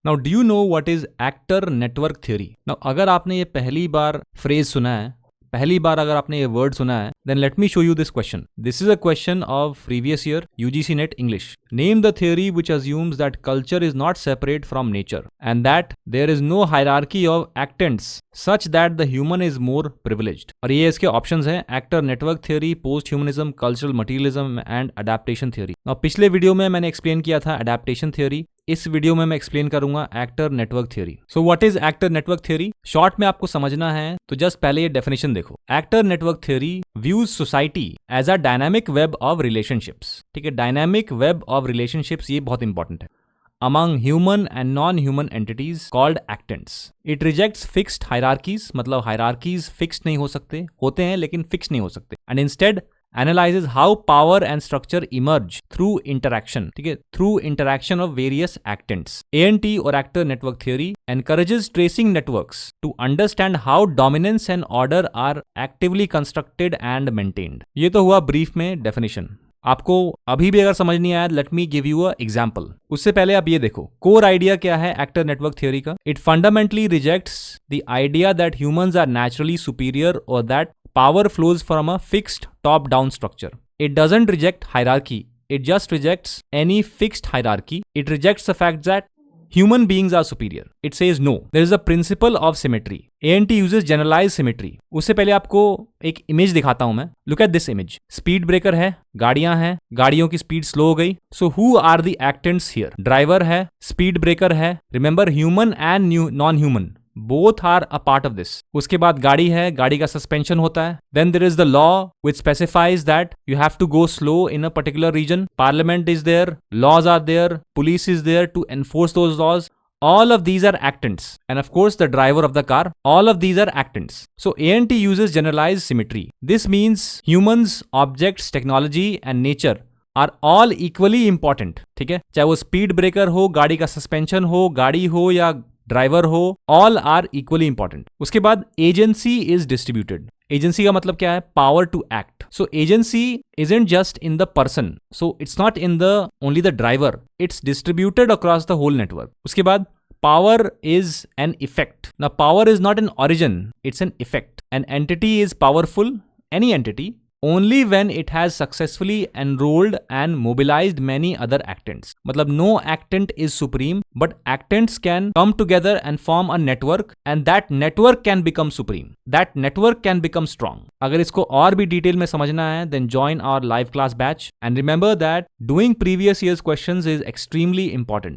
Now do you know what is actor network theory? Now अगर आपने ये पहली बार फ्रेज सुना है, पहली बार अगर आपने ये वर्ड सुना है, then let me show you this question. This is a question of previous year UGC NET English. Name the theory which assumes that culture is not separate from nature and that there is no hierarchy of actants such that the human is more privileged. और ये इसके options हैं: actor network theory, post humanism, cultural materialism and adaptation theory. और पिछले video में मैंने explain किया था अडेप्टेशन थ्योरी. इस वीडियो में मैं एक्सप्लेन करूंगा actor network theory. So what is actor network theory? Short में आपको समझना है तो जस्ट पहले ये डेफिनेशन देखो. Actor network theory views society as a dynamic web of relationships. ठीक है, डायनामिक वेब ऑफ रिलेशनशिप्स, ये बहुत इंपॉर्टेंट है, among human and non-human entities called actants. It rejects fixed hierarchies, मतलब hierarchies fixed नहीं हो सकते, होते हैं लेकिन fixed नहीं हो सकते, and instead analyzes how power and structure emerge through interaction. ठीक है, through interaction of various actants. ANT or actor network theory encourages tracing networks to understand how dominance and order are actively constructed and maintained. ये तो हुआ brief में definition. आपको अभी भी अगर समझ नहीं आया, let me give you a example. उससे पहले आप ये देखो, कोर आइडिया क्या है एक्टर नेटवर्क थ्योरी का? It fundamentally rejects the idea that humans are naturally superior और that power flows from a fixed top down structure. It doesn't reject hierarchy, it just rejects any fixed hierarchy. It rejects the fact that human beings are superior. It says no. There is a principle of symmetry. ANT uses generalized symmetry. उससे पहले आपको एक image दिखाता हूं मैं. Look at this image. Speed breaker है, गाड़ियां हैं, गाड़ियों की स्पीड स्लो हो गई. So who are the actants here? Driver है, स्पीड ब्रेकर है. Remember, human and non-human both are a part of this. उसके बाद गाड़ी है, गाड़ी का सस्पेंशन होता है. Then there is the law which specifies that you have to go slow in a particular region. Parliament is there, laws are there, police is there to enforce those laws. All of these are actants. And of course the driver of the car. All of these are actants. So ANT uses generalized symmetry. This means humans, objects, technology and nature are all equally important. ठीक है, चाहे वो speed breaker हो, गाड़ी का suspension हो, गाड़ी हो या ड्राइवर हो, ऑल आर इक्वली इंपॉर्टेंट. उसके बाद एजेंसी इज डिस्ट्रीब्यूटेड. एजेंसी का मतलब क्या है? Power to act. So agency isn't just in the person. So it's not in the only the driver. It's distributed across the whole network. उसके बाद power is an effect. Now power is not an origin. It's an effect. An entity is powerful, any entity, only when it has successfully enrolled and mobilized many other actants. मतलब no actant is supreme, but actants can come together and form a network, and that network can become supreme. That network can become strong. अगर इसको और भी detail में समझना है, then join our live class batch. And remember that doing previous year's questions is extremely important.